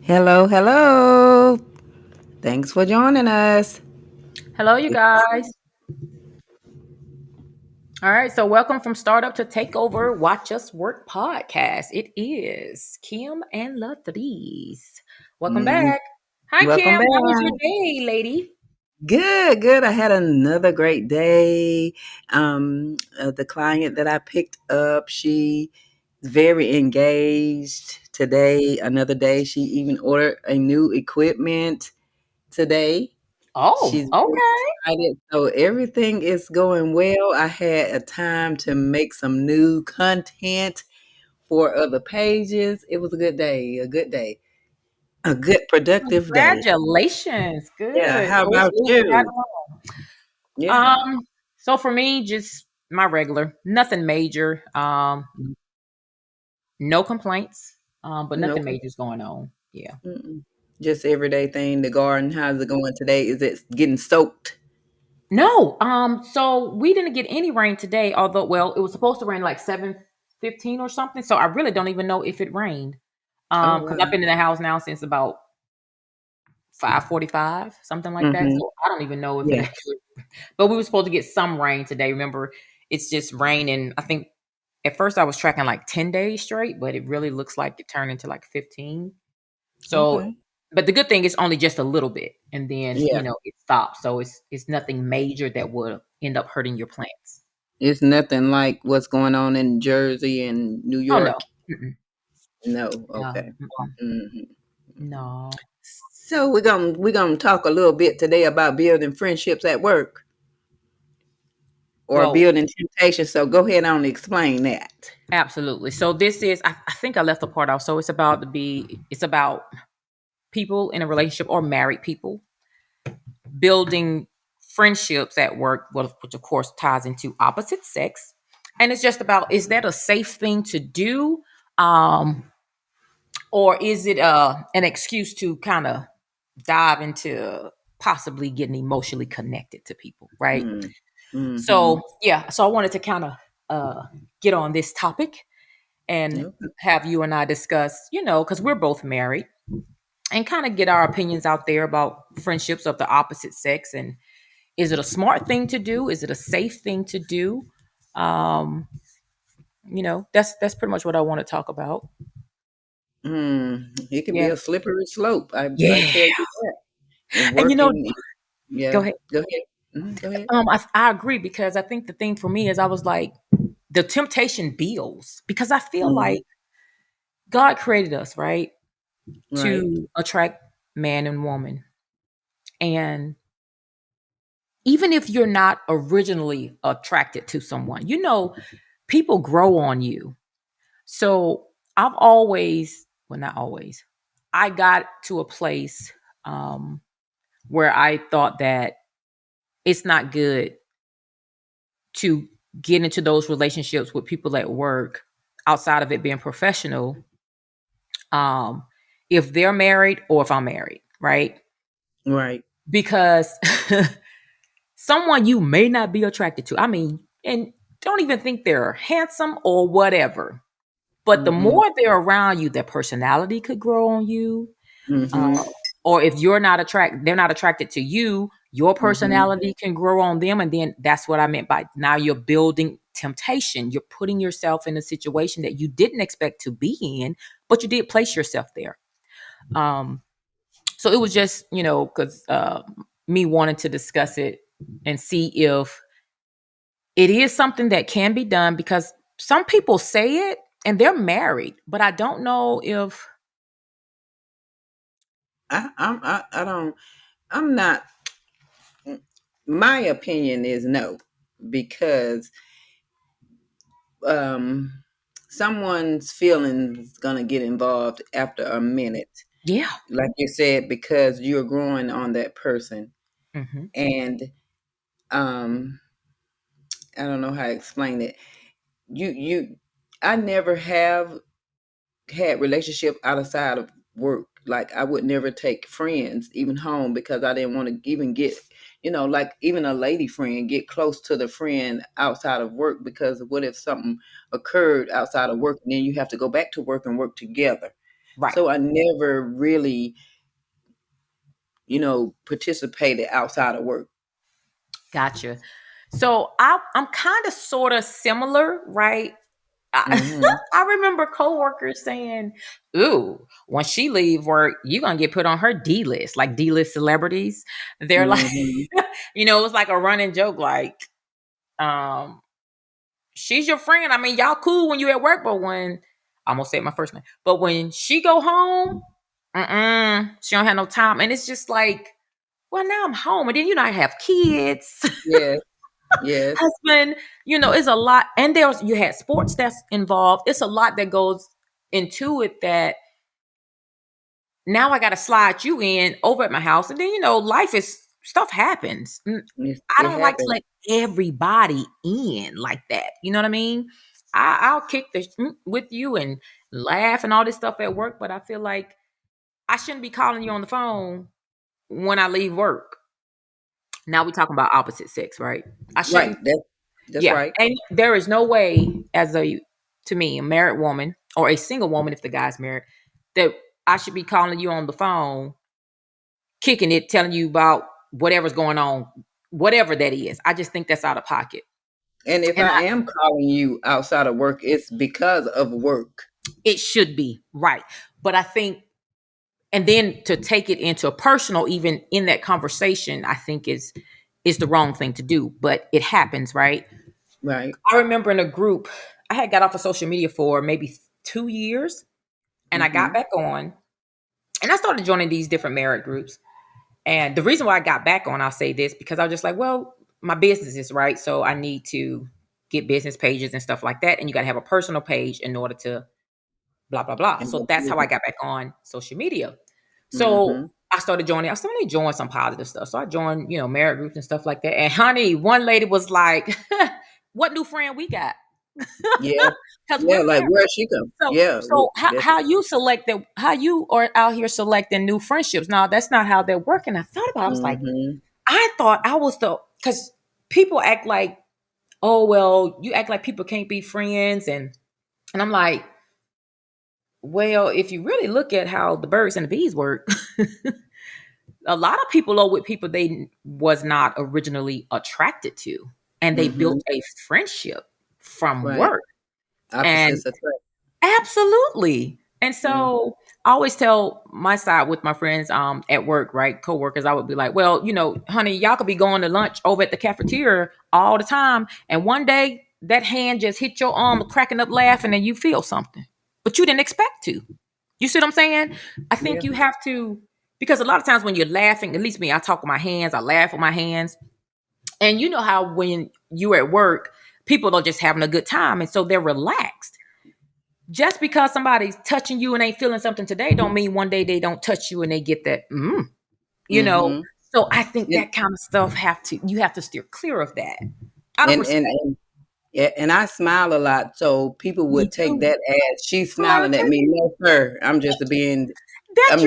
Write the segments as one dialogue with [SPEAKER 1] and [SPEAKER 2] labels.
[SPEAKER 1] Hello, hello. Thanks for joining us.
[SPEAKER 2] Hello, you guys. All right, so welcome from startup to takeover. Watch us work podcast. It is Kim and Latrice. Welcome
[SPEAKER 1] Mm,
[SPEAKER 2] back. Hi,
[SPEAKER 1] welcome
[SPEAKER 2] Kim. How was your
[SPEAKER 1] back.
[SPEAKER 2] day, lady?
[SPEAKER 1] Good, good. I had another great day. The client that I picked up, she's very engaged today. Another day, she even ordered a new equipment today.
[SPEAKER 2] Oh,
[SPEAKER 1] She's very
[SPEAKER 2] okay.
[SPEAKER 1] excited. So everything is going well. I had a time to make some new content for other pages. It was a good day, a good day, a good productive day.
[SPEAKER 2] Congratulations.
[SPEAKER 1] Yeah,
[SPEAKER 2] Good.
[SPEAKER 1] how
[SPEAKER 2] So it's
[SPEAKER 1] about
[SPEAKER 2] moving right
[SPEAKER 1] you?
[SPEAKER 2] along.
[SPEAKER 1] Yeah.
[SPEAKER 2] So for me, just my regular, nothing major. No complaints. But
[SPEAKER 1] No,
[SPEAKER 2] nothing major is going on. Yeah.
[SPEAKER 1] mm-mm. Just everyday thing. The garden, how's it going today? Is it getting soaked?
[SPEAKER 2] No, so we didn't get any rain today, although well, it was supposed to rain like 7:15 or something. So I really don't even know if it rained.
[SPEAKER 1] Oh
[SPEAKER 2] Because
[SPEAKER 1] wow.
[SPEAKER 2] I've been in the house now since about 5:45, something like that.
[SPEAKER 1] Mm-hmm.
[SPEAKER 2] So I don't even know if it
[SPEAKER 1] Yeah.
[SPEAKER 2] actually but we were supposed to get some rain today. Remember, it's just raining. I think at first I was tracking like 10 days straight, but it really looks like it turned into like 15. So,
[SPEAKER 1] Okay.
[SPEAKER 2] but the good thing is only just a little bit, and then
[SPEAKER 1] Yeah.
[SPEAKER 2] it stops. So it's nothing major that will end up hurting your plants.
[SPEAKER 1] It's nothing like what's going on in Jersey and New
[SPEAKER 2] Oh no,
[SPEAKER 1] York.
[SPEAKER 2] mm-mm,
[SPEAKER 1] No.
[SPEAKER 2] no,
[SPEAKER 1] Okay.
[SPEAKER 2] mm-mm,
[SPEAKER 1] Hmm.
[SPEAKER 2] no.
[SPEAKER 1] So we're gonna talk a little bit today about building friendships at work or
[SPEAKER 2] Well,
[SPEAKER 1] building temptation. So go ahead on and explain that.
[SPEAKER 2] absolutely. So this is, I think I left the part off. So it's about people in a relationship or married people building friendships at work, which of course ties into opposite sex, and it's just about, is that a safe thing to do? Um, or is it an excuse to kind of dive into possibly getting emotionally connected to people, right?
[SPEAKER 1] Mm. Mhm.
[SPEAKER 2] So yeah, so I wanted to kind of get on this topic and
[SPEAKER 1] Okay.
[SPEAKER 2] have you and I discuss, because we're both married, and kind of get our opinions out there about friendships of the opposite sex, and is it a smart thing to do? Is it a safe thing to do? um that's pretty much what I want to talk about.
[SPEAKER 1] It can be
[SPEAKER 2] Yeah,
[SPEAKER 1] a slippery slope. I
[SPEAKER 2] yeah.
[SPEAKER 1] tell you that. And
[SPEAKER 2] And
[SPEAKER 1] working,
[SPEAKER 2] go
[SPEAKER 1] yeah.
[SPEAKER 2] ahead.
[SPEAKER 1] Go ahead. Go ahead.
[SPEAKER 2] I agree, because I think the thing for me is I was like, the temptation builds, because I feel
[SPEAKER 1] Mhm.
[SPEAKER 2] like God created us, right,
[SPEAKER 1] Right.
[SPEAKER 2] to attract man and woman. And even if you're not originally attracted to someone, people grow on you. So I've always, well, not always, I got to a place um, where I thought that it's not good to get into those relationships with people at work outside of it being professional, um, if they're married or if I'm married, right?
[SPEAKER 1] Right.
[SPEAKER 2] Because someone you may not be attracted to, I mean, and don't even think they're handsome or whatever, but the
[SPEAKER 1] Mm-mm.
[SPEAKER 2] more they're around you, their personality could grow on you.
[SPEAKER 1] Mhm.
[SPEAKER 2] Uh, or if they're not attracted to you, your
[SPEAKER 1] Mhm.
[SPEAKER 2] personality can grow on them. And then that's what I meant by, now you're building temptation. You're putting yourself in a situation that you didn't expect to be in, but you did place yourself there. Um, so it was just, because me wanting to discuss it and see if it is something that can be done, because some people say it and they're married, but I don't know if,
[SPEAKER 1] I don't. I'm not. My opinion is no, because um, someone's feelings gonna get involved after a minute,
[SPEAKER 2] yeah.
[SPEAKER 1] like you said, because you're growing on that person,
[SPEAKER 2] Hmm.
[SPEAKER 1] and um, I don't know how to explain it. You I never have had relationship outside of work. Like I would never take friends even home because I didn't want to even get, like even a lady friend, get close to the friend outside of work, because what if something occurred outside of work and then you have to go back to work and work together.
[SPEAKER 2] Right.
[SPEAKER 1] So I never really, participated outside of work.
[SPEAKER 2] Gotcha. So I'm kind of sort of similar, right? I,
[SPEAKER 1] Mhm.
[SPEAKER 2] I remember coworkers saying, "Ooh, when she leave work, you're gonna get put on her D list, like D list celebrities." They're like,
[SPEAKER 1] Mhm.
[SPEAKER 2] it was like a running joke, like, um, she's your friend. I mean, y'all cool when you at work, but when I almost said my first name, but when she go home, she don't have no time, and it's just like, well, now I'm home, and then I have kids,
[SPEAKER 1] Yes. Yes.
[SPEAKER 2] husband. It's a lot, and you had sports that's involved. It's a lot that goes into it that now I got to slide you in over at my house, and then life is stuff happens. I
[SPEAKER 1] It
[SPEAKER 2] don't like to
[SPEAKER 1] happened.
[SPEAKER 2] let everybody in like that. You know what I mean? I'll kick the with you and laugh and all this stuff at work, but I feel like I shouldn't be calling you on the phone when I leave work. Now we talking about opposite sex, right? I
[SPEAKER 1] Right.
[SPEAKER 2] shouldn't.
[SPEAKER 1] That's
[SPEAKER 2] Yeah,
[SPEAKER 1] right.
[SPEAKER 2] and there is no way, to me, a married woman or a single woman, if the guy's married, that I should be calling you on the phone, kicking it, telling you about whatever's going on, whatever that is. I just think that's out of pocket.
[SPEAKER 1] And if
[SPEAKER 2] And
[SPEAKER 1] I am calling you outside of work, it's because of work.
[SPEAKER 2] it should be right. But I think, and then to take it into a personal, even in that conversation, I think is the wrong thing to do. But it happens, right?
[SPEAKER 1] Right.
[SPEAKER 2] I remember in a group, I had got off of social media for maybe 2 years, and I got
[SPEAKER 1] Mhm.
[SPEAKER 2] back on, and I started joining these different married groups. And the reason why I got back on, I'll say this, because I was just like, well, my business is right, so I need to get business pages and stuff like that, and you got to have a personal page in order to blah blah blah.
[SPEAKER 1] And
[SPEAKER 2] So
[SPEAKER 1] that's
[SPEAKER 2] that's how I
[SPEAKER 1] business.
[SPEAKER 2] got back on social media. So
[SPEAKER 1] Mhm.
[SPEAKER 2] I started joining. I started joining some positive stuff. So I joined, married groups and stuff like that. And honey, one lady was like, "What new friend we got?"
[SPEAKER 1] Yeah.
[SPEAKER 2] Because
[SPEAKER 1] Yeah,
[SPEAKER 2] we're
[SPEAKER 1] like where
[SPEAKER 2] married.
[SPEAKER 1] she come?
[SPEAKER 2] So,
[SPEAKER 1] Yeah.
[SPEAKER 2] so
[SPEAKER 1] That's
[SPEAKER 2] how you select that? How you are out here selecting new friendships? No, that's not how they're working. I thought about. It. I was like,
[SPEAKER 1] mhm.
[SPEAKER 2] I thought I was because people act like, oh well, you act like people can't be friends, and I'm like, well, if you really look at how the birds and the bees work, a lot of people are with people they was not originally attracted to, and they built
[SPEAKER 1] Mhm.
[SPEAKER 2] a friendship from
[SPEAKER 1] Right.
[SPEAKER 2] work. And
[SPEAKER 1] Opposites attract.
[SPEAKER 2] absolutely. And
[SPEAKER 1] Mhm.
[SPEAKER 2] so I always tell my side with my friends at work, right? Coworkers, I would be like, well, honey, y'all could be going to lunch over at the cafeteria all the time. And one day that hand just hit your arm, cracking up laughing, and you feel something. But you didn't expect to. You see what I'm saying? I think
[SPEAKER 1] Yeah.
[SPEAKER 2] you have to, because a lot of times when you're laughing, at least me, I talk with my hands, I laugh with my hands. And you know how when you're at work, people are just having a good time. And so they're relaxed. Just because somebody's touching you and ain't feeling something today don't mean one day they don't touch you and they get that you know
[SPEAKER 1] Mhm.
[SPEAKER 2] so I think
[SPEAKER 1] And
[SPEAKER 2] that kind of stuff you have to steer clear of that out of
[SPEAKER 1] and
[SPEAKER 2] respect.
[SPEAKER 1] and and, yeah, and I smile a lot, so people
[SPEAKER 2] Me
[SPEAKER 1] would take
[SPEAKER 2] too.
[SPEAKER 1] that as she's smiling at
[SPEAKER 2] Flirting.
[SPEAKER 1] me. No, sir.
[SPEAKER 2] That you're
[SPEAKER 1] This is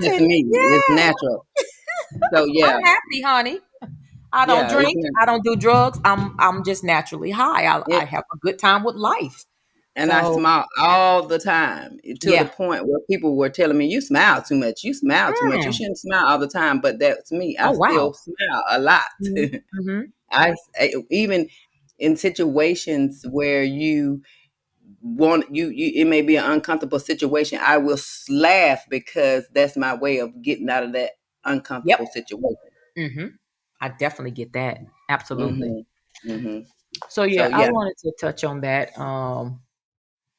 [SPEAKER 1] just
[SPEAKER 2] flirting.
[SPEAKER 1] me. It's
[SPEAKER 2] Yeah,
[SPEAKER 1] natural. So
[SPEAKER 2] I'm
[SPEAKER 1] yeah.
[SPEAKER 2] happy, honey. I don't
[SPEAKER 1] Yeah, it's
[SPEAKER 2] drink,
[SPEAKER 1] not.
[SPEAKER 2] I don't do drugs, I'm just naturally high. I have a good time with life.
[SPEAKER 1] And I
[SPEAKER 2] So
[SPEAKER 1] smile all the time to the
[SPEAKER 2] yeah.
[SPEAKER 1] point where people were telling me, "You smile too much. You smile too much. You
[SPEAKER 2] Mm.
[SPEAKER 1] shouldn't smile all the time." But that's me. I
[SPEAKER 2] Oh
[SPEAKER 1] still
[SPEAKER 2] wow.
[SPEAKER 1] smile a lot.
[SPEAKER 2] Mm-hmm.
[SPEAKER 1] Even in situations where it may be an uncomfortable situation. I will laugh because that's my way of getting out of that
[SPEAKER 2] Yep.
[SPEAKER 1] uncomfortable situation.
[SPEAKER 2] Mm-hmm. I definitely get that. Absolutely.
[SPEAKER 1] Hmm. Hmm.
[SPEAKER 2] So
[SPEAKER 1] So
[SPEAKER 2] yeah, I
[SPEAKER 1] yeah,
[SPEAKER 2] wanted to touch on that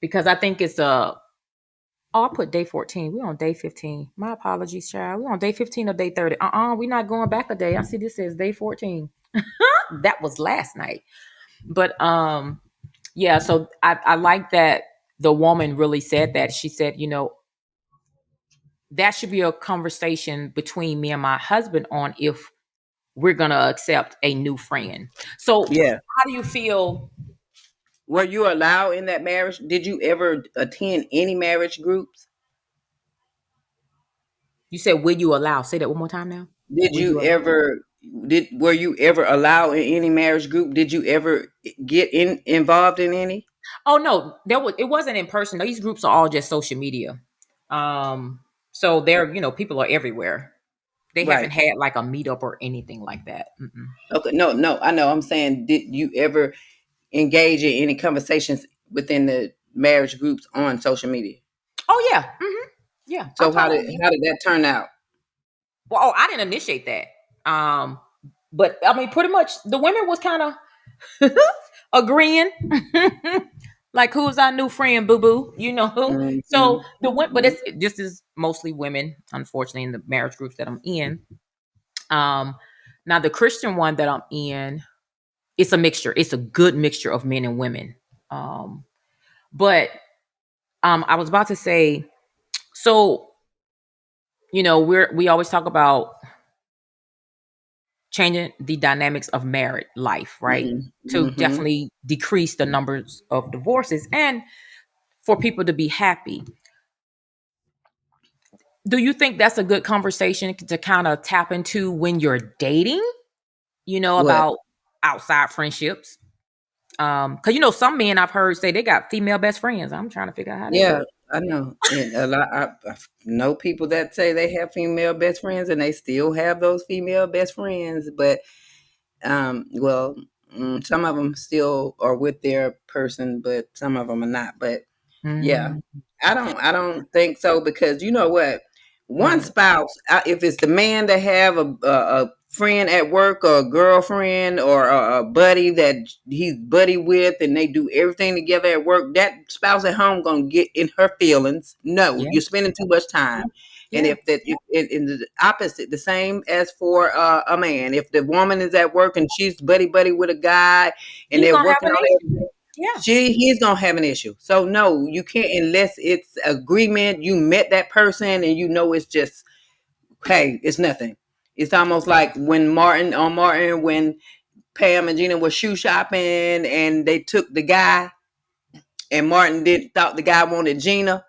[SPEAKER 2] because I think it's oh, I put day 14. We're on day 15. My apologies, child. We're on day 15 or day 30. We're not going back a day. I see this says day 14. That was last night. But yeah, so I like that the woman really said that. She said, that should be a conversation between me and my husband on if we're gonna accept a new friend. So
[SPEAKER 1] yeah.
[SPEAKER 2] how do you feel?
[SPEAKER 1] Were you allowed in that marriage? Did you ever attend any marriage groups?
[SPEAKER 2] You said, will you allow? Say that one more time now.
[SPEAKER 1] Did
[SPEAKER 2] Will
[SPEAKER 1] you
[SPEAKER 2] you allow?
[SPEAKER 1] ever did Were you ever allowed in any marriage group? Did you ever get involved in any?
[SPEAKER 2] Oh no, it wasn't in person. These groups are all just social media. Um, so there, people are everywhere. They haven't
[SPEAKER 1] Right.
[SPEAKER 2] had like a meetup or anything like that. Mm-mm.
[SPEAKER 1] Okay. No, no, I know. I'm saying, did you ever engage in any conversations within the marriage groups on social media?
[SPEAKER 2] Oh yeah, yeah. I
[SPEAKER 1] So
[SPEAKER 2] talk.
[SPEAKER 1] how did that turn out?
[SPEAKER 2] Well, I didn't initiate that. But I mean, pretty much the women was kind of agreeing. Like, who's our new friend, boo boo? So the women, but
[SPEAKER 1] Mhm.
[SPEAKER 2] this is mostly women, unfortunately, in the marriage groups that I'm in. Um, Now the Christian one that I'm in, it's a mixture. It's a good mixture of men and women. Um, but I was about to say, so we always talk about changing the dynamics of married life, right?
[SPEAKER 1] Mhm.
[SPEAKER 2] To
[SPEAKER 1] Mhm.
[SPEAKER 2] definitely decrease the numbers of divorces and for people to be happy. Do you think that's a good conversation to kind of tap into when you're dating,
[SPEAKER 1] What?
[SPEAKER 2] about outside friendships? Because some men I've heard say they got female best friends. I'm trying to figure out how that
[SPEAKER 1] Yeah,
[SPEAKER 2] works.
[SPEAKER 1] I know. And a lot, I know people that say they have female best friends, and they still have those female best friends. But well, some of them still are with their person, but some of them are not. But yeah,
[SPEAKER 2] Mm,
[SPEAKER 1] I don't think so, because you know what? One
[SPEAKER 2] mm,
[SPEAKER 1] spouse, if it's the man that have a friend at work, or a girlfriend, or a buddy that he's buddy with, and they do everything together at work, that spouse at home gonna get in her feelings. No,
[SPEAKER 2] yeah,
[SPEAKER 1] you're spending too much time. And
[SPEAKER 2] yeah.
[SPEAKER 1] if in the opposite, the same as for a man, if the woman is at work and she's buddy with a guy, and
[SPEAKER 2] He's
[SPEAKER 1] they're
[SPEAKER 2] gonna have
[SPEAKER 1] working
[SPEAKER 2] an
[SPEAKER 1] on
[SPEAKER 2] issue.
[SPEAKER 1] everything,
[SPEAKER 2] Yeah.
[SPEAKER 1] he's gonna have an issue. So no, you can't, unless it's agreement. You met that person and you know it's just, hey, it's nothing. It's almost like when Martin, when Pam and Gina were shoe shopping and they took the guy, and Martin did thought the guy wanted Gina,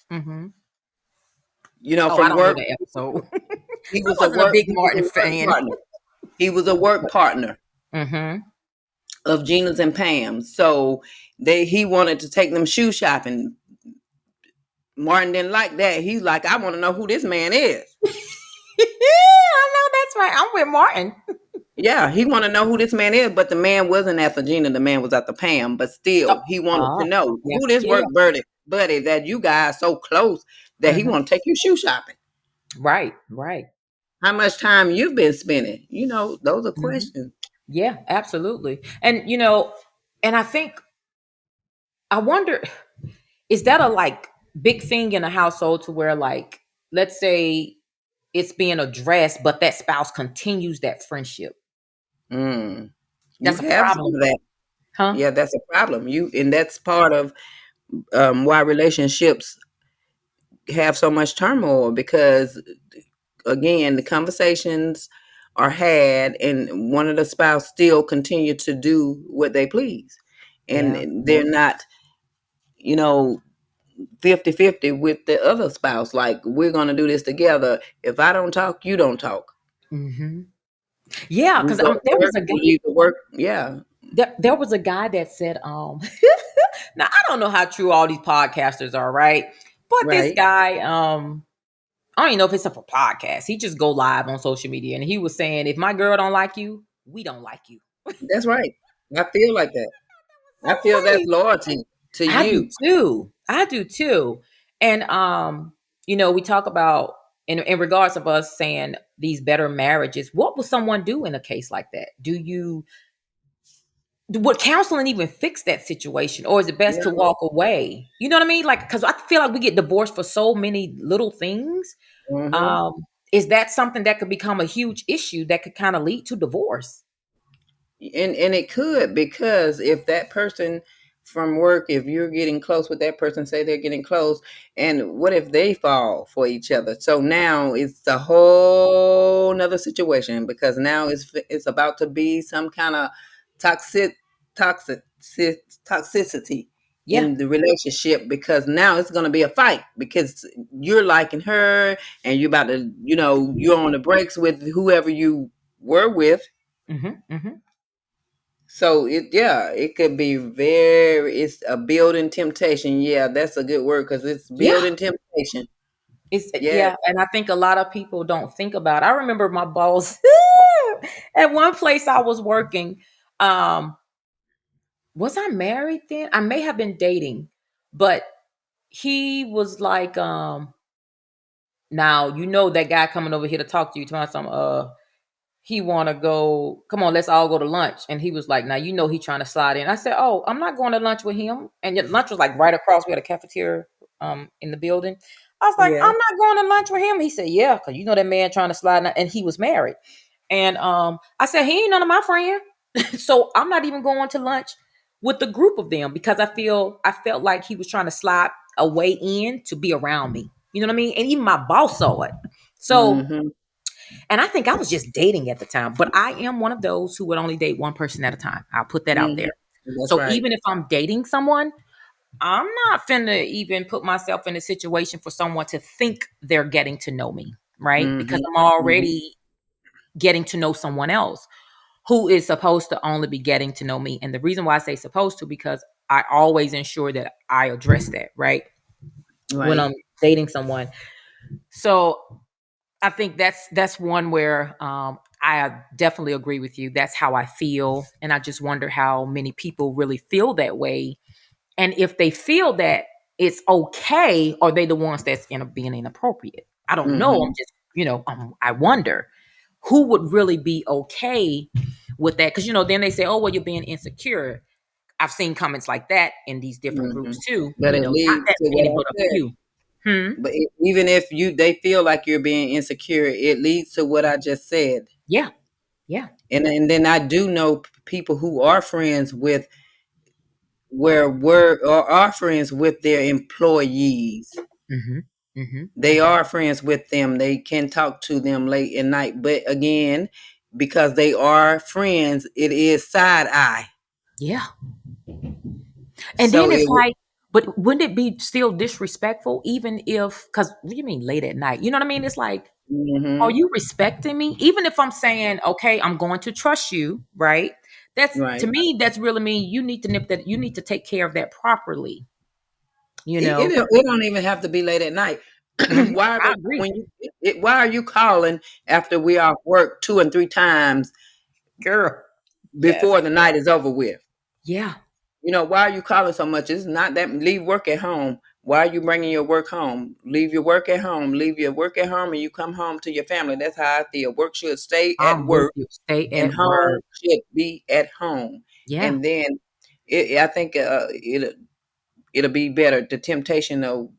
[SPEAKER 2] Hmm. Oh, I
[SPEAKER 1] from
[SPEAKER 2] don't know
[SPEAKER 1] work.
[SPEAKER 2] the episode.
[SPEAKER 1] He
[SPEAKER 2] I
[SPEAKER 1] was a
[SPEAKER 2] wasn't a
[SPEAKER 1] work
[SPEAKER 2] big
[SPEAKER 1] he was a
[SPEAKER 2] Martin
[SPEAKER 1] work
[SPEAKER 2] fan.
[SPEAKER 1] partner. He was a work partner
[SPEAKER 2] Hmm.
[SPEAKER 1] of Gina's and Pam's. So he wanted to take them shoe shopping. Martin didn't like that. He's like, I want to know who this man is.
[SPEAKER 2] Yeah, I know that's right. I'm with Martin.
[SPEAKER 1] Yeah, he want to know who this man is, but the man wasn't after Gina. The man was after Pam. But
[SPEAKER 2] Oh,
[SPEAKER 1] still, he wanted to know
[SPEAKER 2] yeah,
[SPEAKER 1] who this
[SPEAKER 2] yeah,
[SPEAKER 1] work buddy that you guys so close that
[SPEAKER 2] yeah.
[SPEAKER 1] he
[SPEAKER 2] Hmm.
[SPEAKER 1] want to take you shoe shopping.
[SPEAKER 2] Right, right.
[SPEAKER 1] How much time you've been spending? Those are
[SPEAKER 2] Hmm.
[SPEAKER 1] questions.
[SPEAKER 2] Yeah, absolutely. And and I wonder, is that a like big thing in a household to where, like, let's say it's being addressed, but that spouse continues that friendship?
[SPEAKER 1] Mm. You
[SPEAKER 2] That's a
[SPEAKER 1] have some
[SPEAKER 2] problem,
[SPEAKER 1] of that.
[SPEAKER 2] huh?
[SPEAKER 1] Yeah, that's a problem. And that's part of why relationships have so much turmoil, because again, the conversations are had, and one of the spouse still continue to do what they please,
[SPEAKER 2] Yeah.
[SPEAKER 1] and they're not, you know 50-50 with the other spouse, like, we're going to do this together. If I don't talk, you don't talk.
[SPEAKER 2] Hmm. Yeah,
[SPEAKER 1] We
[SPEAKER 2] because
[SPEAKER 1] go to
[SPEAKER 2] there was
[SPEAKER 1] work,
[SPEAKER 2] a guy.
[SPEAKER 1] we leave to work. Yeah.
[SPEAKER 2] There was a guy that said, now I don't know how true all these podcasters are, right? But this
[SPEAKER 1] Right.
[SPEAKER 2] guy, I don't even know if it's a podcast. He just go live on social media, and he was saying, if my girl don't like you, we don't like you.
[SPEAKER 1] That's right. I feel like that.
[SPEAKER 2] So
[SPEAKER 1] I feel that's
[SPEAKER 2] funny.
[SPEAKER 1] loyalty to
[SPEAKER 2] I do
[SPEAKER 1] you.
[SPEAKER 2] too. I do too. And we talk about, in regards of us saying these better marriages, what would someone do in a case like that? Would counseling even fix that situation, or is it best to
[SPEAKER 1] No.
[SPEAKER 2] walk away? You know what I mean? Like, because I feel like we get divorced for so many little things.
[SPEAKER 1] Hmm.
[SPEAKER 2] Um, is that something that could become a huge issue that could kind of lead to divorce?
[SPEAKER 1] And it could, because if that person from work, if you're getting close with that person, say they're getting close, and what if they fall for each other? So now it's a whole nother situation, because now it's about to be some kind of toxic toxic toxicity
[SPEAKER 2] Yeah.
[SPEAKER 1] in the relationship, because now it's going to be a fight, because you're liking her, and you're about to, you're on the breaks with whoever you were with.
[SPEAKER 2] Hmm. Hmm.
[SPEAKER 1] So it could be very. It's a building temptation. Yeah, that's a good word because it's
[SPEAKER 2] Yeah.
[SPEAKER 1] building temptation.
[SPEAKER 2] It's
[SPEAKER 1] Yeah,
[SPEAKER 2] yeah, and I think a lot of people don't think about it. I remember my boss at one place I was working. Um, was I married then? I may have been dating, but he was like, now you know that guy coming over here to talk to you, telling some he want to go, come on, let's all go to lunch. And he was like, now you know he trying to slide in. I said, oh, I'm not going to lunch with him. And yet lunch was like right across. We had a cafeteria in the building. I was like,
[SPEAKER 1] yeah.
[SPEAKER 2] I'm not going to lunch with him. He said, yeah, because you know that man trying to slide in, and he was married. And I said, he ain't none of my friend. So I'm not even going to lunch with the group of them because I felt like he was trying to slide a way in to be around me. You know what I mean? And even my boss saw it. So
[SPEAKER 1] Mm-hmm.
[SPEAKER 2] and I think I was just dating at the time, but I am one of those who would only date one person at a time. I'll put that out
[SPEAKER 1] Mm-hmm.
[SPEAKER 2] there.
[SPEAKER 1] That's
[SPEAKER 2] So
[SPEAKER 1] right.
[SPEAKER 2] even if I'm dating someone, I'm not finna even put myself in a situation for someone to think they're getting to know me, right? Because
[SPEAKER 1] Mm-hmm.
[SPEAKER 2] I'm
[SPEAKER 1] Mm-hmm.
[SPEAKER 2] already getting to know someone else who is supposed to only be getting to know me. And the reason why I say supposed to, because I always ensure that I address that, right? When
[SPEAKER 1] Right.
[SPEAKER 2] I'm dating someone. So I think that's one where I definitely agree with you. That's how I feel, and I just wonder how many people really feel that way, and if they feel that it's okay, are they the ones that's being inappropriate? I don't know. I'm
[SPEAKER 1] Mm-hmm.
[SPEAKER 2] just I wonder who would really be okay with that because then they say, oh well, you're being insecure. I've seen comments like that in these different
[SPEAKER 1] Mm-hmm.
[SPEAKER 2] groups too.
[SPEAKER 1] But it
[SPEAKER 2] Not
[SPEAKER 1] leads
[SPEAKER 2] that
[SPEAKER 1] to
[SPEAKER 2] many,
[SPEAKER 1] what
[SPEAKER 2] but a
[SPEAKER 1] I said.
[SPEAKER 2] few. Hmm.
[SPEAKER 1] But even if they feel like you're being insecure, it leads to what I just said.
[SPEAKER 2] Yeah. Yeah.
[SPEAKER 1] And then I do know people who are friends with where were or are friends with their employees.
[SPEAKER 2] Mm-hmm. Mm-hmm.
[SPEAKER 1] They are friends with them. They can talk to them late at night. But again, because they are friends, it is side eye.
[SPEAKER 2] Yeah. And then
[SPEAKER 1] So
[SPEAKER 2] it's
[SPEAKER 1] it would.
[SPEAKER 2] like, but wouldn't it be still disrespectful, even if, because what do you mean late at night? You know what I mean? It's like, are
[SPEAKER 1] Hmm.
[SPEAKER 2] you respecting me? Even if I'm saying, okay, I'm going to trust you, right? That's to
[SPEAKER 1] Right.
[SPEAKER 2] me, that's really mean you need to nip that, you need to take care of that properly, you
[SPEAKER 1] It,
[SPEAKER 2] know?
[SPEAKER 1] it don't even have to be late at night.
[SPEAKER 2] Mhm.
[SPEAKER 1] Why
[SPEAKER 2] I
[SPEAKER 1] would
[SPEAKER 2] agree.
[SPEAKER 1] when you why are you calling after we off work two and three times
[SPEAKER 2] Girl. Yes.
[SPEAKER 1] before the night is over with?
[SPEAKER 2] Yeah.
[SPEAKER 1] Why are you calling so much? It's not that leave work at home. Why are you bringing your work home? Leave your work at home. Leave your work at home and you come home to your family. That's how I feel. Work should stay at
[SPEAKER 2] I'm with
[SPEAKER 1] work
[SPEAKER 2] you. Stay
[SPEAKER 1] and
[SPEAKER 2] at
[SPEAKER 1] home
[SPEAKER 2] work.
[SPEAKER 1] should be at home.
[SPEAKER 2] Yeah.
[SPEAKER 1] And then I think it'll be better. The temptation of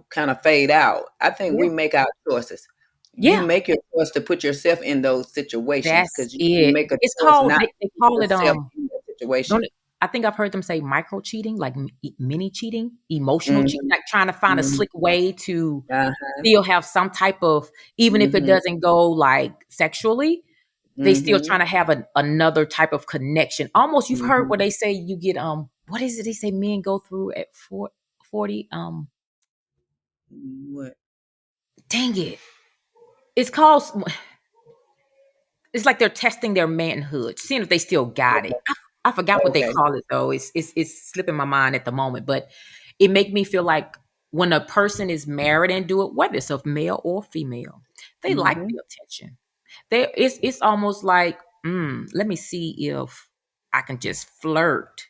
[SPEAKER 1] kind of fade out. I think
[SPEAKER 2] Yeah.
[SPEAKER 1] we make our choices. You
[SPEAKER 2] Yeah.
[SPEAKER 1] make your choice to put yourself in those situations
[SPEAKER 2] That's
[SPEAKER 1] because you can
[SPEAKER 2] it.
[SPEAKER 1] make a
[SPEAKER 2] It's
[SPEAKER 1] choice
[SPEAKER 2] called,
[SPEAKER 1] not
[SPEAKER 2] they
[SPEAKER 1] to put
[SPEAKER 2] call it,
[SPEAKER 1] yourself in that situation.
[SPEAKER 2] don't it, I think I've heard them say micro cheating, like mini cheating, emotional cheating,
[SPEAKER 1] Hmm.
[SPEAKER 2] like trying to find a
[SPEAKER 1] Hmm.
[SPEAKER 2] slick way to
[SPEAKER 1] Uh-huh.
[SPEAKER 2] still have some type of, even if it
[SPEAKER 1] Hmm.
[SPEAKER 2] doesn't go like sexually, they still
[SPEAKER 1] Hmm.
[SPEAKER 2] trying to have another type of connection. Almost you've heard
[SPEAKER 1] Hmm.
[SPEAKER 2] where they say you get what is it they say men go through at 40
[SPEAKER 1] What?
[SPEAKER 2] dang it. It's called, it's like they're testing their manhood, seeing if they still got it.
[SPEAKER 1] Okay.
[SPEAKER 2] I forgot what they
[SPEAKER 1] Okay.
[SPEAKER 2] call it though. It's slipping my mind at the moment, but it make me feel like when a person is married and do it, whether it's a male or female, they like
[SPEAKER 1] Hmm.
[SPEAKER 2] the attention. It's almost like, let me see if I can just flirt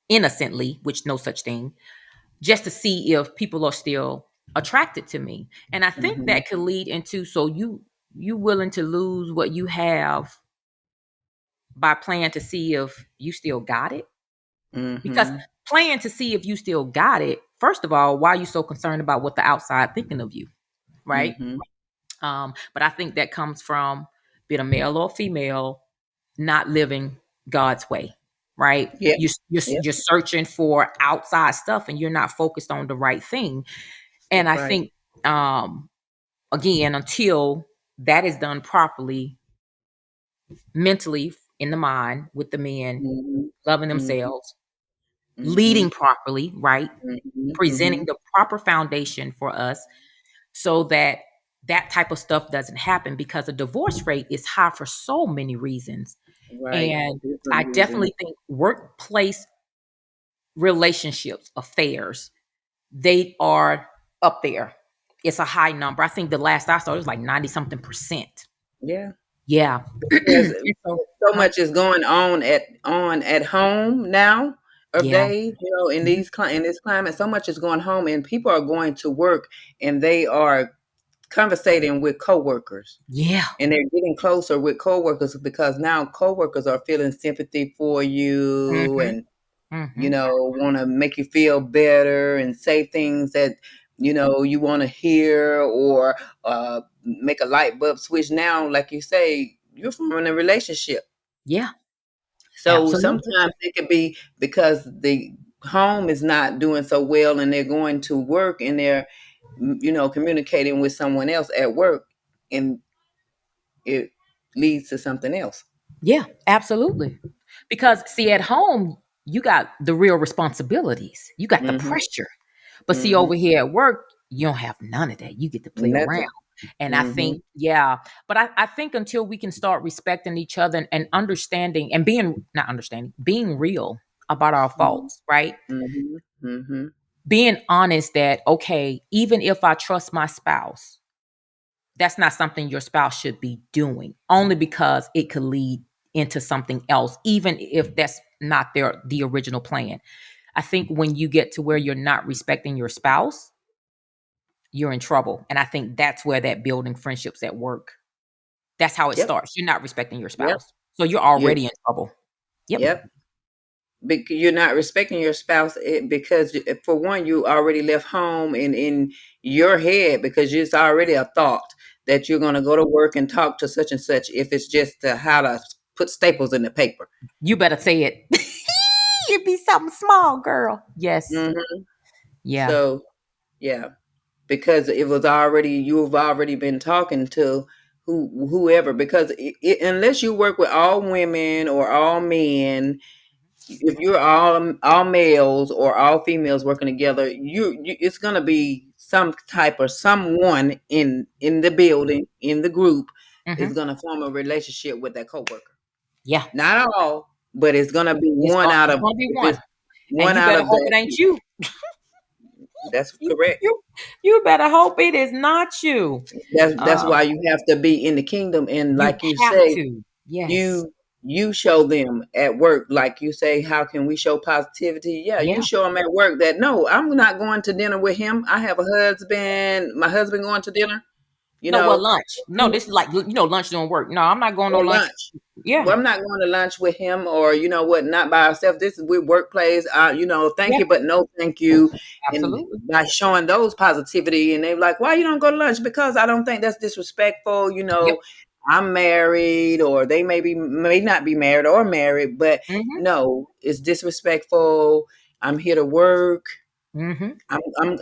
[SPEAKER 2] innocently, which no such thing, just to see if people are still attracted to me. And I think
[SPEAKER 1] Hmm.
[SPEAKER 2] that could lead into, so you willing to lose what you have by playing to see if you still got it? Because
[SPEAKER 1] Hmm.
[SPEAKER 2] playing to see if you still got it, first of all, why are you so concerned about what the outside thinking of you, right?
[SPEAKER 1] Hmm.
[SPEAKER 2] But I think that comes from being a male or female not living God's way, right?
[SPEAKER 1] Yeah. Yeah.
[SPEAKER 2] You're searching for outside stuff and you're not focused on the right thing. And
[SPEAKER 1] That's
[SPEAKER 2] I
[SPEAKER 1] right.
[SPEAKER 2] think again, until that is done properly, mentally in the mind with the men,
[SPEAKER 1] Hmm.
[SPEAKER 2] loving
[SPEAKER 1] Hmm.
[SPEAKER 2] themselves,
[SPEAKER 1] Hmm.
[SPEAKER 2] leading properly, right?
[SPEAKER 1] Hmm.
[SPEAKER 2] Presenting
[SPEAKER 1] Hmm.
[SPEAKER 2] the proper foundation for us so that that type of stuff doesn't happen because the divorce rate is high for so many reasons.
[SPEAKER 1] Right.
[SPEAKER 2] And
[SPEAKER 1] Different
[SPEAKER 2] I
[SPEAKER 1] reasons.
[SPEAKER 2] definitely think workplace relationships, affairs, they are up there. It's a high number. I think the last I saw it was like 90 something percent.
[SPEAKER 1] Yeah.
[SPEAKER 2] Yeah.
[SPEAKER 1] Because
[SPEAKER 2] And so,
[SPEAKER 1] so
[SPEAKER 2] huh?
[SPEAKER 1] much is going on at home now of
[SPEAKER 2] Yeah.
[SPEAKER 1] days, in
[SPEAKER 2] Mhm.
[SPEAKER 1] in this climate, so much is going home, and people are going to work, and they are conversating with coworkers,
[SPEAKER 2] Yeah.
[SPEAKER 1] and they're getting closer with coworkers because now coworkers are feeling sympathy for you,
[SPEAKER 2] Mhm.
[SPEAKER 1] and
[SPEAKER 2] Mhm.
[SPEAKER 1] want to make you feel better and say things that you want to hear, or make a light bulb switch. Now, like you say, you're forming a relationship.
[SPEAKER 2] Yeah.
[SPEAKER 1] So
[SPEAKER 2] Absolutely.
[SPEAKER 1] sometimes it could be because the home is not doing so well, and they're going to work, and they're communicating with someone else at work, and it leads to something else.
[SPEAKER 2] Yeah, absolutely. Because see, at home, you got the real responsibilities. You got the
[SPEAKER 1] Hmm.
[SPEAKER 2] pressure. But see,
[SPEAKER 1] Hmm.
[SPEAKER 2] over here at work, you don't have none of that. You get to play around.
[SPEAKER 1] Nothing.
[SPEAKER 2] And I
[SPEAKER 1] Hmm.
[SPEAKER 2] think, yeah, but I think until we can start respecting each other and understanding and being, not understanding, being real about our faults, right?
[SPEAKER 1] Hmm. Hmm.
[SPEAKER 2] Being honest that, okay, even if I trust my spouse, that's not something your spouse should be doing, only because it could lead into something else, even if that's not the original plan. I think when you get to where you're not respecting your spouse, you're in trouble. And I think that's where that building friendships at work. That's how it
[SPEAKER 1] Yep.
[SPEAKER 2] starts. You're not respecting your
[SPEAKER 1] Yep.
[SPEAKER 2] spouse. So you're
[SPEAKER 1] You.
[SPEAKER 2] already in trouble. Yep.
[SPEAKER 1] Yep. You're not respecting your spouse, because for one, you already left home and in your head, because it's already a thought that you're going to go to work and talk to such and such, if it's just how to put staples in the paper.
[SPEAKER 2] You better say it. It'd be something small, girl. Yes.
[SPEAKER 1] Hmm.
[SPEAKER 2] Yeah.
[SPEAKER 1] So yeah, because you've already been talking to whoever, because unless you work with all women or all men, if you're all males or all females working together, it's going to be some type or someone in the building, in the group, is
[SPEAKER 2] Hmm.
[SPEAKER 1] going to form a relationship with that coworker.
[SPEAKER 2] Yeah.
[SPEAKER 1] Not all, but it's going to be one out
[SPEAKER 2] It's
[SPEAKER 1] of,
[SPEAKER 2] gonna be
[SPEAKER 1] if
[SPEAKER 2] one.
[SPEAKER 1] it's
[SPEAKER 2] And
[SPEAKER 1] one
[SPEAKER 2] you
[SPEAKER 1] out
[SPEAKER 2] better
[SPEAKER 1] of
[SPEAKER 2] hope it
[SPEAKER 1] that.
[SPEAKER 2] ain't you.
[SPEAKER 1] That's
[SPEAKER 2] You,
[SPEAKER 1] correct.
[SPEAKER 2] you, you better hope it is not you.
[SPEAKER 1] That's
[SPEAKER 2] Um,
[SPEAKER 1] why you have to be in the kingdom, and
[SPEAKER 2] you
[SPEAKER 1] like you
[SPEAKER 2] have
[SPEAKER 1] say,
[SPEAKER 2] to. Yes.
[SPEAKER 1] you show them at work, like you say, how can we show positivity? Yeah, you
[SPEAKER 2] Yeah.
[SPEAKER 1] show them at work that, no, I'm not going to dinner with him. I have a husband, my husband going to dinner, you
[SPEAKER 2] No, well,
[SPEAKER 1] know,
[SPEAKER 2] lunch. No, this is like lunch don't work. No, I'm not going no
[SPEAKER 1] or
[SPEAKER 2] lunch.
[SPEAKER 1] lunch.
[SPEAKER 2] Yeah.
[SPEAKER 1] Well, I'm not going to lunch with him, or what, not by ourselves. This is with workplace. Thank
[SPEAKER 2] Yeah.
[SPEAKER 1] you, but no, thank you. And
[SPEAKER 2] Absolutely.
[SPEAKER 1] by showing those positivity, and they're like, "Why you don't go to lunch?" Because I don't think that's disrespectful.
[SPEAKER 2] Yep.
[SPEAKER 1] I'm married, or they may not be married or married, but
[SPEAKER 2] Mm-hmm.
[SPEAKER 1] no, it's disrespectful. I'm here to work.
[SPEAKER 2] Mm-hmm.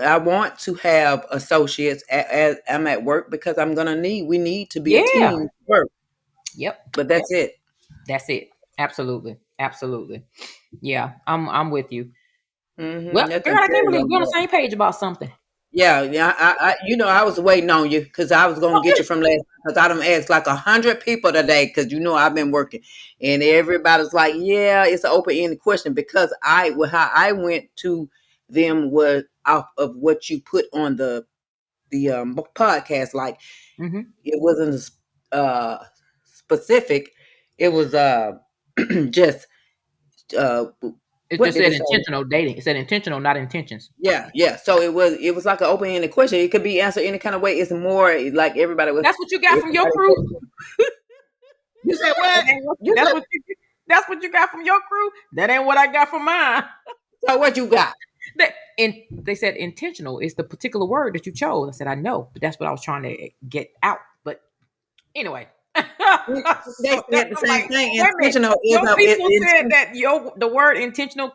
[SPEAKER 1] I want to have associates as I'm at work, because we need to be a
[SPEAKER 2] Yeah.
[SPEAKER 1] team work.
[SPEAKER 2] Yep.
[SPEAKER 1] But
[SPEAKER 2] Yep.
[SPEAKER 1] that's it.
[SPEAKER 2] That's it. Absolutely. Absolutely. Yeah. I'm with you. Well, girl,
[SPEAKER 1] Nothing
[SPEAKER 2] I can't
[SPEAKER 1] fairs
[SPEAKER 2] believe
[SPEAKER 1] on
[SPEAKER 2] we're on the
[SPEAKER 1] that.
[SPEAKER 2] same page about something.
[SPEAKER 1] Yeah, yeah. I was waiting on you, because I was gonna get you from last. Because I done asked like 100 people today. Because I've been working, and everybody's like, "Yeah, it's an open ended question." Because how I went to them was off of what you put on the podcast. Like,
[SPEAKER 2] Mm-hmm.
[SPEAKER 1] it wasn't uh specific. It was just uh
[SPEAKER 2] It
[SPEAKER 1] what
[SPEAKER 2] just
[SPEAKER 1] did
[SPEAKER 2] said
[SPEAKER 1] it say?
[SPEAKER 2] intentional dating. It said intentional, not intentions.
[SPEAKER 1] Yeah, yeah. So it was like an open ended question. It could be answered any kind of way. It's more like
[SPEAKER 2] That's what you got from your
[SPEAKER 1] everybody
[SPEAKER 2] crew.
[SPEAKER 1] said. You said what? You
[SPEAKER 2] That's
[SPEAKER 1] said,
[SPEAKER 2] what you got from your crew. That ain't what I got from mine.
[SPEAKER 1] so what you got?
[SPEAKER 2] They said intentional is the particular word that you chose. I said I know, but that's what I was trying to get out. But anyway, so
[SPEAKER 1] They said the
[SPEAKER 2] I'm
[SPEAKER 1] same
[SPEAKER 2] like,
[SPEAKER 1] thing.
[SPEAKER 2] wait a minute.
[SPEAKER 1] Intentional is
[SPEAKER 2] Your
[SPEAKER 1] a
[SPEAKER 2] people said that the word intentional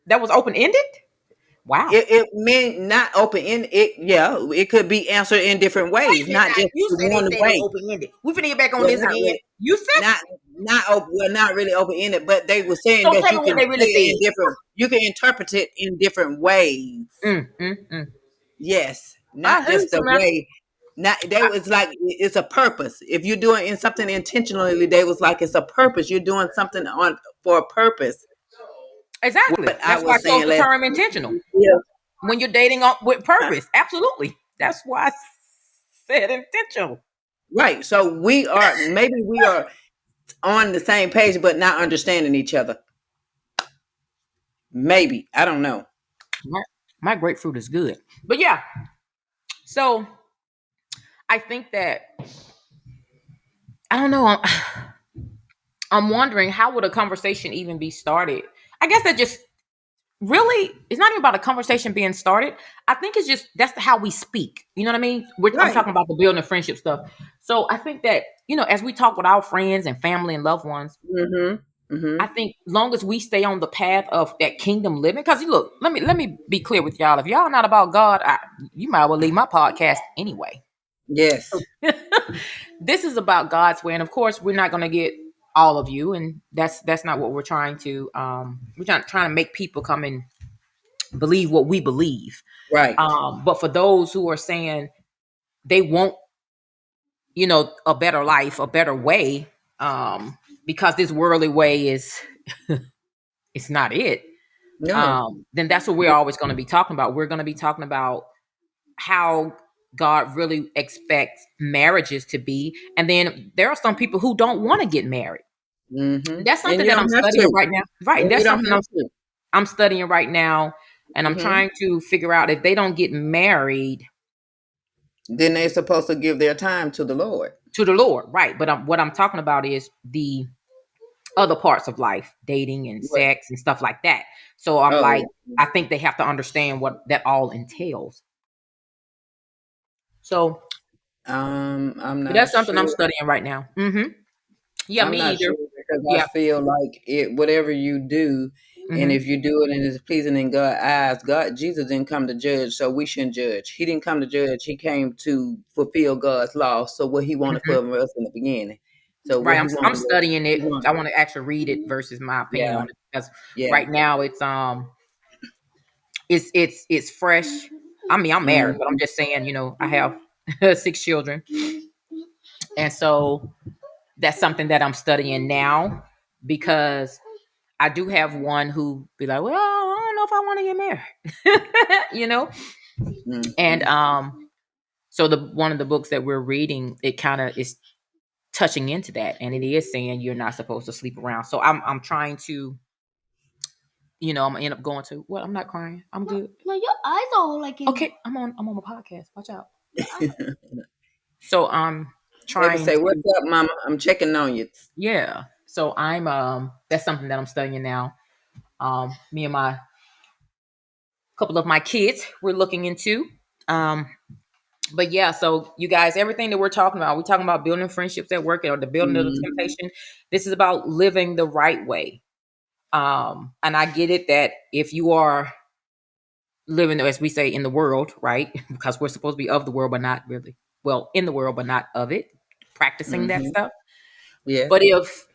[SPEAKER 2] that was open ended. Wow.
[SPEAKER 1] it meant not open end. It could be answered in different
[SPEAKER 2] Wait
[SPEAKER 1] ways,
[SPEAKER 2] a minute
[SPEAKER 1] not
[SPEAKER 2] now.
[SPEAKER 1] just
[SPEAKER 2] You say they
[SPEAKER 1] one
[SPEAKER 2] said they
[SPEAKER 1] way.
[SPEAKER 2] open ended. We finna get back on
[SPEAKER 1] Well,
[SPEAKER 2] this
[SPEAKER 1] not
[SPEAKER 2] again.
[SPEAKER 1] really,
[SPEAKER 2] You said
[SPEAKER 1] not open. Well, not really open ended, but they were saying
[SPEAKER 2] so.
[SPEAKER 1] that
[SPEAKER 2] Tell
[SPEAKER 1] you
[SPEAKER 2] me what
[SPEAKER 1] can
[SPEAKER 2] they
[SPEAKER 1] say
[SPEAKER 2] really
[SPEAKER 1] it in
[SPEAKER 2] said.
[SPEAKER 1] different. You can interpret it in different ways.
[SPEAKER 2] Mm, mm, mm.
[SPEAKER 1] Yes,
[SPEAKER 2] I
[SPEAKER 1] not
[SPEAKER 2] heard
[SPEAKER 1] just the
[SPEAKER 2] you, man.
[SPEAKER 1] way. Not they was like it's a purpose. If you're doing something intentionally, they was like it's a purpose. You're doing something on for a purpose.
[SPEAKER 2] Exactly.
[SPEAKER 1] What I
[SPEAKER 2] That's why I
[SPEAKER 1] was
[SPEAKER 2] chose
[SPEAKER 1] saying
[SPEAKER 2] the
[SPEAKER 1] last.
[SPEAKER 2] term intentional.
[SPEAKER 1] Yeah.
[SPEAKER 2] When you're dating on with purpose, absolutely. That's why I said intentional.
[SPEAKER 1] Right. So we are maybe we are on the same page, but not understanding each other. Maybe I don't know.
[SPEAKER 2] My, my grapefruit is good, but yeah. So I think that I don't know. I'm wondering how would a conversation even be started. I guess that just really it's not even about a conversation being started. I think it's just that's how we speak. You know what I mean? I'm
[SPEAKER 1] Right.
[SPEAKER 2] talking about the building of friendship stuff. So I think that as we talk with our friends and family and loved ones,
[SPEAKER 1] Mhm.
[SPEAKER 2] I
[SPEAKER 1] Mhm.
[SPEAKER 2] think long as we stay on the path of that kingdom living, because look, let me be clear with y'all. If y'all not about God, you might well leave my podcast anyway.
[SPEAKER 1] Yes.
[SPEAKER 2] This is about God's way, and of course, we're not going to get all of you, and that's not what we're trying to. We're not trying to make people come and believe what we believe.
[SPEAKER 1] Right.
[SPEAKER 2] But for those who are saying they want, a better life, a better way, because this worldly way is it's not it.
[SPEAKER 1] No.
[SPEAKER 2] Then that's what we're always going to be talking about. We're going to be talking about how God really expects marriages to be. And then there are some people who don't want to get married.
[SPEAKER 1] Mhm.
[SPEAKER 2] That's
[SPEAKER 1] And
[SPEAKER 2] something
[SPEAKER 1] you
[SPEAKER 2] that I'm
[SPEAKER 1] don't have
[SPEAKER 2] studying
[SPEAKER 1] to.
[SPEAKER 2] right now. Right.
[SPEAKER 1] And you
[SPEAKER 2] That's
[SPEAKER 1] don't
[SPEAKER 2] something
[SPEAKER 1] have to.
[SPEAKER 2] I'm studying right now. And I'm
[SPEAKER 1] Mhm.
[SPEAKER 2] trying to figure out if they don't get married
[SPEAKER 1] Then they're supposed to give their time to the Lord.
[SPEAKER 2] to the Lord. Right. But what I'm talking about is the other parts of life, dating and
[SPEAKER 1] What?
[SPEAKER 2] sex and stuff like that. So I'm like,
[SPEAKER 1] Oh.
[SPEAKER 2] I think they have to understand what that all entails. So
[SPEAKER 1] I'm not
[SPEAKER 2] that's something I'm
[SPEAKER 1] sure.
[SPEAKER 2] studying right now. Yeah,
[SPEAKER 1] I'm
[SPEAKER 2] me
[SPEAKER 1] not
[SPEAKER 2] either.
[SPEAKER 1] sure because I
[SPEAKER 2] Yeah.
[SPEAKER 1] feel like it whatever you do, and
[SPEAKER 2] hmm
[SPEAKER 1] if you do it and it's pleasing in God's eyes, God Jesus didn't come to judge, so we shouldn't judge. He didn't come to judge, he came to fulfill God's law. So what he wanted
[SPEAKER 2] hmm
[SPEAKER 1] from us in the beginning. So what
[SPEAKER 2] Right.
[SPEAKER 1] he
[SPEAKER 2] I'm
[SPEAKER 1] wanted was
[SPEAKER 2] studying it.
[SPEAKER 1] he wanted,
[SPEAKER 2] I want to actually read it versus my opinion
[SPEAKER 1] yeah,
[SPEAKER 2] on it because
[SPEAKER 1] yeah.
[SPEAKER 2] right now it's fresh. I mean, I'm married, but I'm
[SPEAKER 1] Mm-hmm.
[SPEAKER 2] just saying, I have 6 children, and so that's something that I'm studying now because I do have one who be like, well, I don't know if I want to get married, and
[SPEAKER 1] Mm-hmm.
[SPEAKER 2] so the one of the books that we're reading, it kind of is touching into that, and it is saying you're not supposed to sleep around. So I'm trying to, I'm gonna end up going to. Well, I'm not crying. I'm good. No, your eyes are like okay. I'm on my podcast. Watch out. So I'm
[SPEAKER 1] Baby
[SPEAKER 2] trying
[SPEAKER 1] say, "What's
[SPEAKER 2] to,
[SPEAKER 1] up, mama? I'm checking on you."
[SPEAKER 2] yeah. So I'm that's something that I'm studying now. Me and my couple of my kids we're looking into. Um, but yeah, so you guys, everything that we're talking about building friendships at work or the building of the
[SPEAKER 1] Mm-hmm.
[SPEAKER 2] temptation. This is about living the right way. And I get it that if you are living, as we say, in the world, right? Because we're supposed to be of the world, but not really. Well, in the world, but not of it, practicing that
[SPEAKER 1] Mm-hmm.
[SPEAKER 2] stuff.
[SPEAKER 1] Yes.
[SPEAKER 2] But if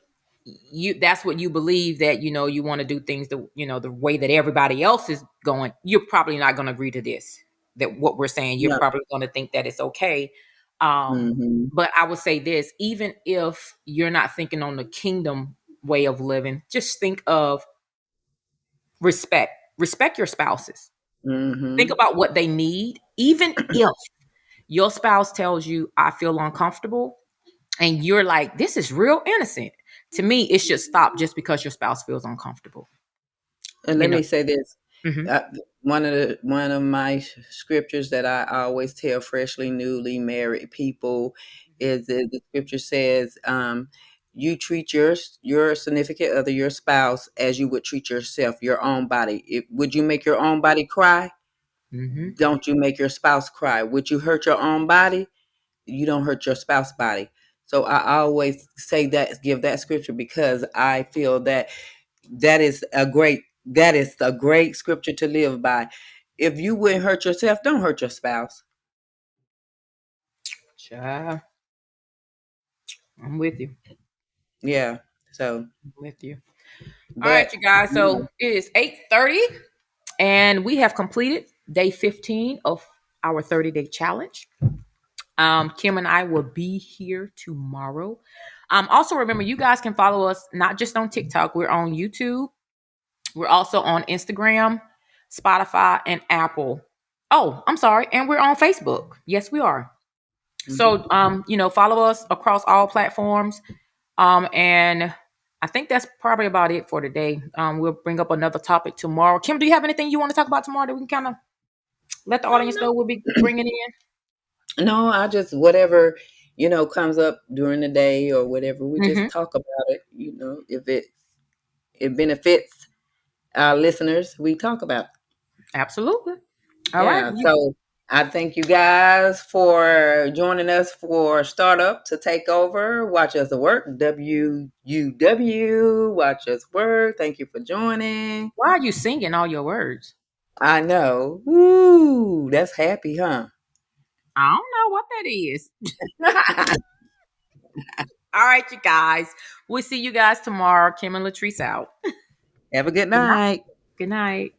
[SPEAKER 2] that's what you believe that you want to do things the way that everybody else is going, you're probably not going to agree to this. That what we're saying, you're
[SPEAKER 1] No.
[SPEAKER 2] probably going to think that it's okay. Um,
[SPEAKER 1] Mm-hmm.
[SPEAKER 2] but I would say this: even if you're not thinking on the kingdom way of living, just think of respect. Respect your spouses. Think
[SPEAKER 1] Mm-hmm.
[SPEAKER 2] about what they need, even if your spouse tells you, I feel uncomfortable, and you're like, this is real innocent. To me, it should stop just because your spouse feels uncomfortable.
[SPEAKER 1] And
[SPEAKER 2] You
[SPEAKER 1] let
[SPEAKER 2] know.
[SPEAKER 1] me say this.
[SPEAKER 2] hmm
[SPEAKER 1] Uh, one of my scriptures that I always tell freshly newly married people is that the scripture says, "You treat your significant other, your spouse, as you would treat yourself, your own body. Would you make your own body cry?
[SPEAKER 2] hmm
[SPEAKER 1] Don't you make your spouse cry? Would you hurt your own body? You don't hurt your spouse body." So I always say that, give that scripture because I feel that that is a great scripture to live by. If you wouldn't hurt yourself, don't hurt your spouse.
[SPEAKER 2] Child, I'm with you.
[SPEAKER 1] Yeah. So,
[SPEAKER 2] I'm with you. All right,
[SPEAKER 1] but
[SPEAKER 2] you guys.
[SPEAKER 1] you
[SPEAKER 2] So
[SPEAKER 1] know,
[SPEAKER 2] it is 8:30, and we have completed day 15 of our 30-day challenge. Kim and I will be here tomorrow. Also, remember, you guys can follow us not just on TikTok. We're on YouTube. We're also on Instagram, Spotify, and Apple. Oh, I'm sorry. And we're on Facebook. Yes, we are.
[SPEAKER 1] Mhm.
[SPEAKER 2] So, follow us across all platforms. And I think that's probably about it for today. We'll bring up another topic tomorrow. Kim, do you have anything you want to talk about tomorrow that we can kind of let the audience know we'll be bringing in?
[SPEAKER 1] No, I just whatever, comes up during the day or whatever, we
[SPEAKER 2] Mm-hmm.
[SPEAKER 1] just talk about it. If it benefits our listeners, we talk about it.
[SPEAKER 2] Absolutely. All right.
[SPEAKER 1] Yeah. So I thank you guys for joining us for Startup to Take Over. Watch Us Work. WUW. Watch Us Work. Thank you for joining.
[SPEAKER 2] Why are you singing all your words?
[SPEAKER 1] I know. Woo, that's happy, huh?
[SPEAKER 2] I don't know what that is. All right, you guys. We'll see you guys tomorrow. Kim and Latrice out.
[SPEAKER 1] Have a good
[SPEAKER 2] Good night.
[SPEAKER 1] night.
[SPEAKER 2] Good night.